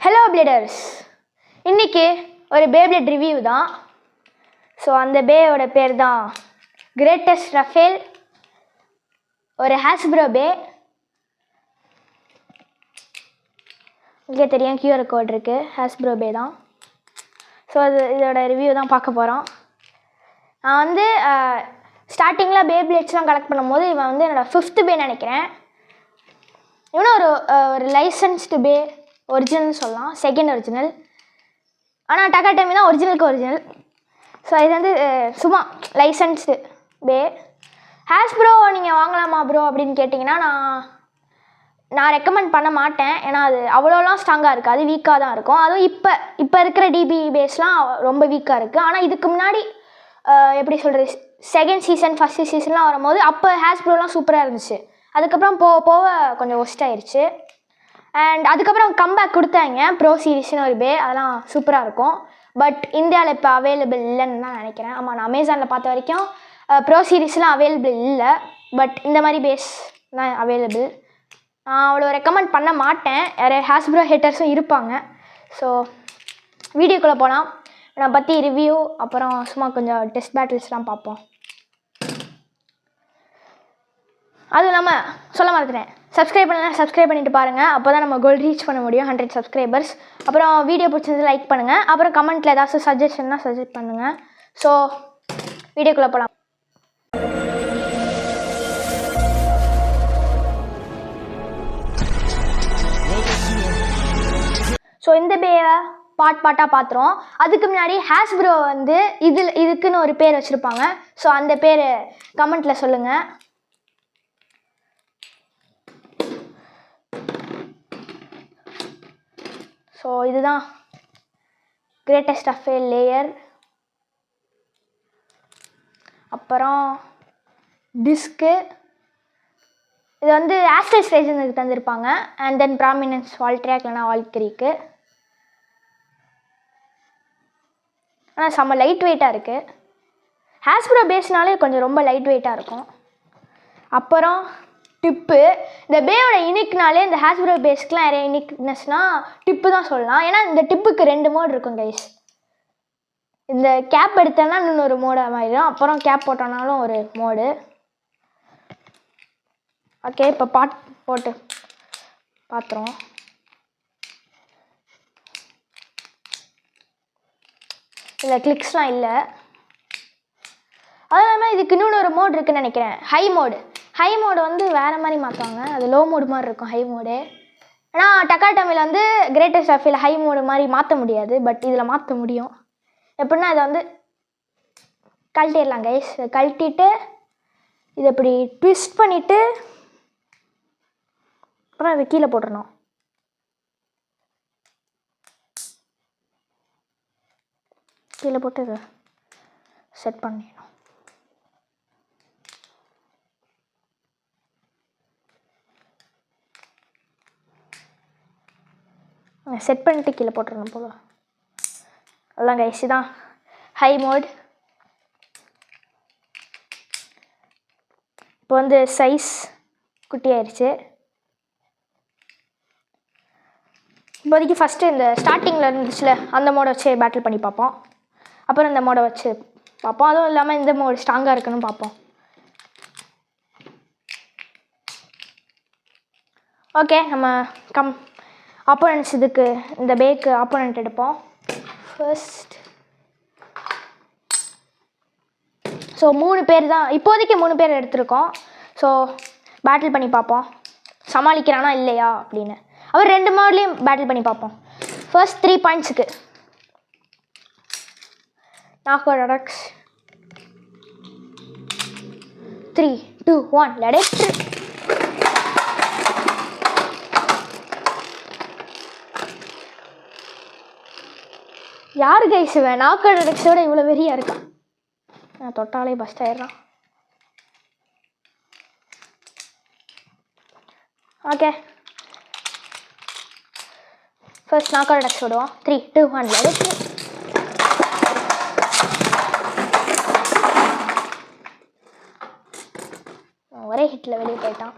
Hello bladers, இன்றைக்கி ஒரு beyblade review தான். ஸோ அந்த பேயோட பேர் தான் கிரேட்டஸ்ட் ரஃபேல். ஒரு ஹாஸ்ப்ரோ பே. இங்கே தெரியும் QR கோட் இருக்குது. ஹாஸ்ப்ரோ பே தான். ஸோ இதோட ரிவ்யூ தான் பார்க்க போகிறோம். நான் வந்து ஸ்டார்டிங்கில் பேப்ளேட்ஸ்லாம் கலெக்ட் பண்ணும்போது இவன் வந்து என்னோடய 5th பே நினைக்கிறேன். இவனும் ஒரு லைசன்ஸ்டு பே, ஒரிஜினல்னு சொல்லலாம், செகண்ட் ஒரிஜினல். ஆனால் டக்கா டைம் தான் ஒரிஜினலுக்கு ஒரிஜினல். ஸோ இது வந்து சும்மா லைசன்ஸ்டு பே. ஹாஸ்ப்ரோ நீங்கள் வாங்கலாமா ப்ரோ அப்படின்னு கேட்டிங்கன்னா நான் ரெக்கமெண்ட் பண்ண மாட்டேன். ஏன்னா அது அவ்வளோலாம் ஸ்ட்ராங்காக இருக்காது, வீக்காக தான் இருக்கும். அதுவும் இப்போ இருக்கிற டிபி பேஸ்லாம் ரொம்ப வீக்காக இருக்குது. ஆனால் இதுக்கு முன்னாடி எப்படி சொல்கிறது, செகண்ட் சீசன் ஃபஸ்ட்டு சீசன்லாம் வரும்போது அப்போ ஹாஸ்ப்ரோலாம் சூப்பராக இருந்துச்சு. அதுக்கப்புறம் போக போக கொஞ்சம் ஒஸ்ட் ஆயிடுச்சு. அண்ட் அதுக்கப்புறம் கம்பேக் கொடுத்தாங்க ப்ரோ சீரிஸ்னு ஒரு பே. அதெல்லாம் சூப்பராக இருக்கும். பட் இந்தியாவில் இப்போ அவைலபிள் இல்லைன்னு தான் நினைக்கிறேன். ஆமாம், நான் அமேசானில் பார்த்த வரைக்கும் ப்ரோ சீரிஸ்லாம் அவைலபிள் இல்லை. பட் இந்த மாதிரி பேஸ் தான் அவைலபிள். நான் அவ்வளோ ரெக்கமெண்ட் பண்ண மாட்டேன். யாரே ஹாஸ்ப்ரோ ஹேட்டர்ஸும் இருப்பாங்க. ஸோ வீடியோக்குள்ளே போகலாம். நான் பற்றி ரிவ்யூ, அப்புறம் சும்மா கொஞ்சம் டெஸ்ட் பேட்டில்ஸ்லாம் பார்ப்போம். அதுவும் இல்லாமல் சொல்ல மறந்துட்டேன், சப்ஸ்கிரைப் பண்ணிட்டு பாருங்கள். அப்போ தான் நம்ம கோல் ரீச் பண்ண முடியும், 100 சப்ஸ்கிரைபர்ஸ். அப்புறம் வீடியோ பிடிச்சது லைக் பண்ணுங்கள். அப்புறம் கமெண்ட்டில் ஏதாச்சும் சஜஷன்னா சஜெஸ்ட் பண்ணுங்கள். ஸோ வீடியோக்குள்ளே போகலாம். ஸோ இந்த பேயை பாட்டாக பார்த்துருவோம். அதுக்கு முன்னாடி ஹாஸ்ப்ரோ வந்து இதுக்குன்னு ஒரு பேர் வச்சுருப்பாங்க. ஸோ அந்த பேர் கமெண்ட்டில் சொல்லுங்கள். ஸோ இதுதான் கிரேட்டஸ்ட் ரஃபேல் லேயர். அப்புறம் டிஸ்க்கு இது வந்து ஆஸ்டர் ஸ்டேஜனுக்கு தந்திருப்பாங்க. அண்ட் தென் ப்ராமினன்ஸ் வால்ட்ரியாக் இல்லைனா வால்கிரிக்கு. ஆனால் செம்ம லைட் வெயிட்டாக இருக்குது. ஹாஸ்ப்ரோ பேஸ்னாலே கொஞ்சம் ரொம்ப லைட் வெயிட்டாக இருக்கும். அப்புறம் டிப்பு. இந்த பேயோட யூனிக்னாலே இந்த ஹாஸ்ப்ரோ பேஸ்க்குலாம் நிறைய யூனிக்னஸ்னால் டிப்பு தான் சொல்லலாம். ஏன்னா இந்த டிப்புக்கு 2 மோட் இருக்கும் கைஸ். இந்த கேப் எடுத்தோன்னா இன்னொரு மோடாக மாறிடும். அப்புறம் கேப் போட்டோன்னாலும் ஒரு மோடு. ஓகே, இப்போ போட்டு பார்த்துருவோம். இதில் கிளிக்ஸ்லாம் இல்லை. அதுவும் இல்லாமல் இதுக்கு இன்னொன்று மோட் இருக்குதுன்னு நினைக்கிறேன், ஹை மோடு வந்து வேறு மாதிரி மாற்றுவாங்க. அது லோ மோடு மாதிரி இருக்கும் ஹை மோடு. ஆனால் டக்கா டைமில் வந்து கிரேட்டஸ்ட் ரஃபேல் ஹை மோடு மாதிரி மாற்ற முடியாது. பட் இதில் மாற்ற முடியும். எப்படின்னா இதை வந்து கழட்டிடலாம் கைஸ். கழட்டிட்டு இதை இப்படி ட்விஸ்ட் பண்ணிவிட்டு அப்புறம் இதை கீழே போட்டுடணும். கீழே போட்டு இதை செட் பண்ணிடணும். செட் பண்ணிட்டு கீழே போட்டுடணும் போல. அதான் கைஸ், தான் ஹை மோட். இப்போ வந்து சைஸ் குட்டியாயிருச்சு. இப்போதைக்கு ஃபஸ்ட்டு இந்த ஸ்டார்டிங்கில் இருந்துச்சுல அந்த மோடை வச்சு பேட்டில் பண்ணி பார்ப்போம். அப்புறம் இந்த மோடை வச்சு பார்ப்போம். அதுவும் இல்லாமல் இந்த மோடு ஸ்ட்ராங்காக இருக்குன்னு பார்ப்போம். ஓகே, நம்ம ஆப்போனன்ட்ஸ் இதுக்கு இந்த பேக்கு ஆப்போனன்ட் எடுப்போம் ஃபர்ஸ்ட். ஸோ 3 பேர் தான் இப்போதைக்கு 3 பேர் எடுத்திருக்கோம். ஸோ பேட்டில் பண்ணி பார்ப்போம், சமாளிக்கிறானா இல்லையா அப்படின்னு. அவர் 2 மோட்லேயும் பேட்டில் பண்ணி பார்ப்போம். First 3 பாயிண்ட்ஸுக்கு knockout 3, 2, 1 let it. யார் கைஸ் இவன்? நாக்அவுட் அடக்ஸோட இவ்வளோ வெறியாக இருக்கான். நான் தொட்டாலே பஸ்ட் ஆயிடுறான். ஓகே, ஃபர்ஸ்ட் நாக்அவுட் அடக்ஸ் விடுவோம். 3, 2, 1 லெட் இட். ஒரே ஹிட்டில் வெளியே போயிட்டான்.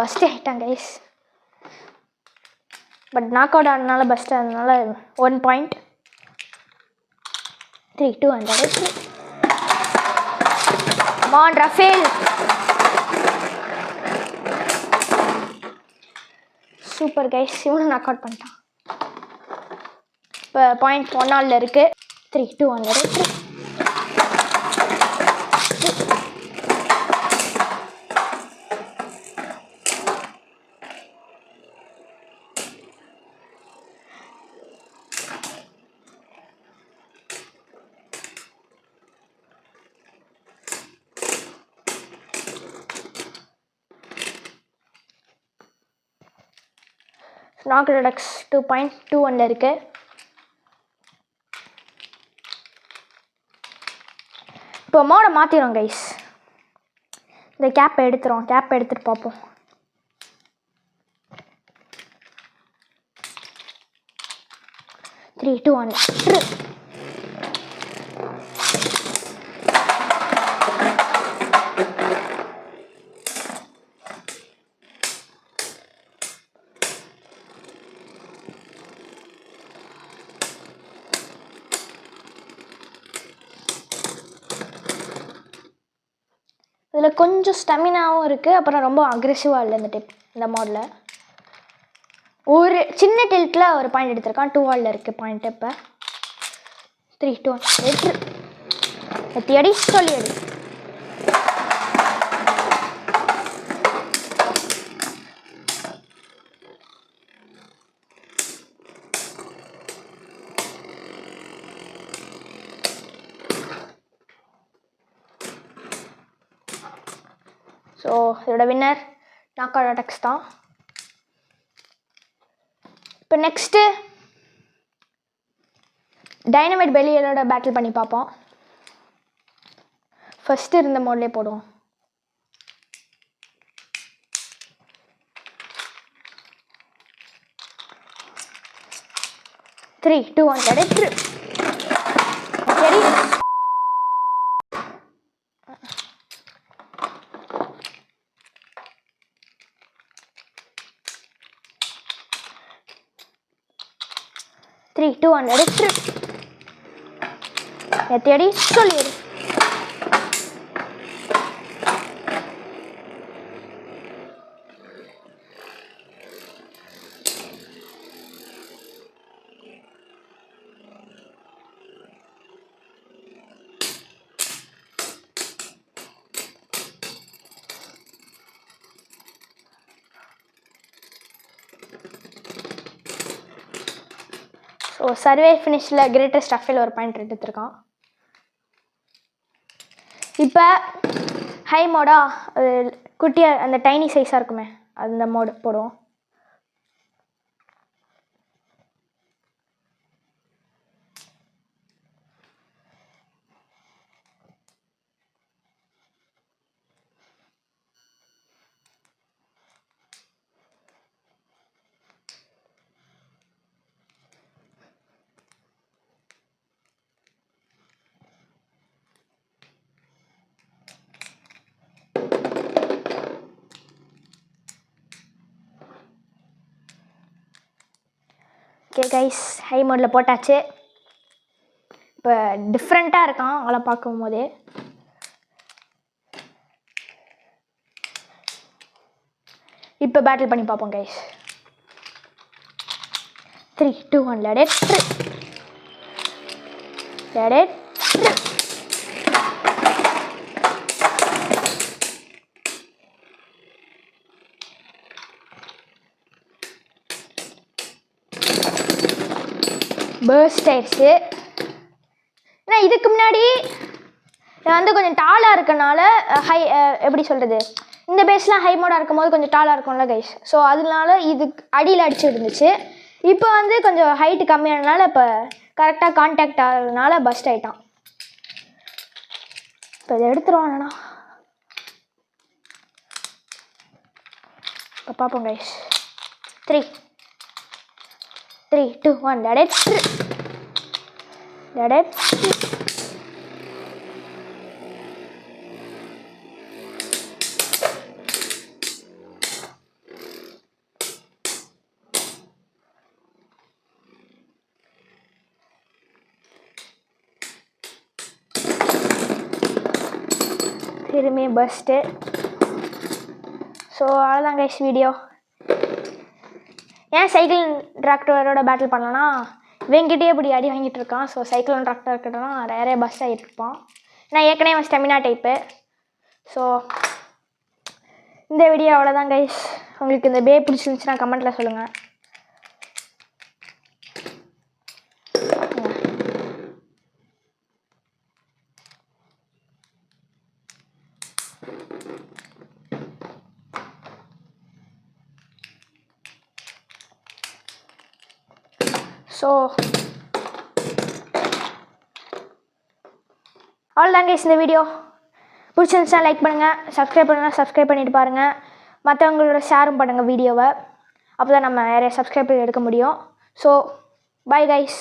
பஸ்ட் ஆகிட்டான் கைஸ். பட் நாக் அவுட் ஆனதுனால பெஸ்ட்டாக இருந்ததுனால 1 point. 3 2 and that is 3. Come on, Rafael. Super guys, இவனும் நாக் அவுட் பண்ணிட்டான். இப்போ பாயிண்ட் 1 ஆல்ல இருக்கு. 3 2 and that is 3. நாக்அவுட் 2.21 இருக்கு. இப்போ மோட மாற்றிடும் கைஸ். இந்த கேப்பை எடுத்துட்டு பார்ப்போம். Three two one. இதில் கொஞ்சம் ஸ்டெமினாவும் இருக்குது, அப்புறம் ரொம்ப அக்ரெசிவாக இல்லை இந்த மாடலில். ஒரு சின்ன டில்ட்டில் ஒரு பாயிண்ட் எடுத்திருக்கான். 2 ஆலில் இருக்குது பாயிண்ட். இப்போ 3 2 1 எத்தி அடி சொல்லி அடி. ஸோ இதோட வின்னர் நாக்அவுட் அட்டாக்ஸ் தான். இப்போ நெக்ஸ்ட்டு டைனமைட் பெலியலோட பேட்டில் பண்ணி பார்ப்போம். ஃபஸ்ட்டு இருந்த மோட்லேயே போடுவோம். த்ரீ டூ ஒன் கிடைச்சு. சரி, 3 2 1 எடுத்து எத்தியடி சொல்லிடு. ஸோ சர்வே ஃபினிஷில் கிரேட்டஸ்ட் ரஃபேல் ஒரு பாயிண்ட் எடுத்துருக்கான். இப்போ ஹை மோடா குட்டியாக அந்த டைனி சைஸாக இருக்குமே அந்த மோடு போடுவோம். ஓகே கைஸ், ஹை மோடில் போட்டாச்சு. இப்போ டிஃப்ரெண்ட்டாக இருக்கான் அவளை பார்க்கும் போதே. இப்போ பேட்டில் பண்ணி பார்ப்போம் கைஸ். 3 2 1 let it பர்ஸ்ட் ஆயிடுச்சு. ஏன்னா இதுக்கு முன்னாடி வந்து கொஞ்சம் டாலாக இருக்கனால ஹை எப்படி சொல்கிறது, இந்த பேஸ்லாம் ஹை மோடாக இருக்கும் போது கொஞ்சம் டாலாக இருக்கும்ல கைஸ். ஸோ அதனால இது அடியில் அடிச்சு இருந்துச்சு. இப்போ வந்து கொஞ்சம் ஹைட்டு கம்மியானதுனால இப்போ கரெக்டாக கான்டாக்ட் ஆகிறதுனால பஸ்ட் ஆகிட்டான். இப்போ இதை எடுத்துருவானா இப்போ பார்ப்போம் கைஸ். 3 3 2 1 let it திரும்பி பஸ்ட்டு. ஸோ அவ்வளோதான் கைஸ் வீடியோ. ஏன் சைக்கிள் டிராக்டரோட பேட்டில் பண்ணலன்னா இவங்கிட்டே இப்படி அடி வாங்கிட்டு இருக்கான். ஸோ சைக்கிள் டிராக்டர் கிட்டனா நிறைய பஸ் ஆகிட்டு இருப்பான். நான் ஏற்கனவே அவன் ஸ்டெமினா டைப்பு. ஸோ இந்த வீடியோ அவ்வளோதான் கைஸ். உங்களுக்கு இந்த பே பிடிச்சிருந்துச்சுன்னா கமெண்ட்டில் சொல்லுங்கள். ஸோ அவ்வளோதான் கைஸ் இந்த வீடியோ. பிடிச்சிருந்துச்சா லைக் பண்ணுங்கள், சப்ஸ்கிரைப் பண்ணுங்கள், சப்ஸ்கிரைப் பண்ணிட்டு பாருங்கள். மற்றவங்களோட ஷேரும் பண்ணுங்கள் வீடியோவை. அப்போ தான் நம்ம நிறைய சப்ஸ்கிரைபர் எடுக்க முடியும். So bye guys.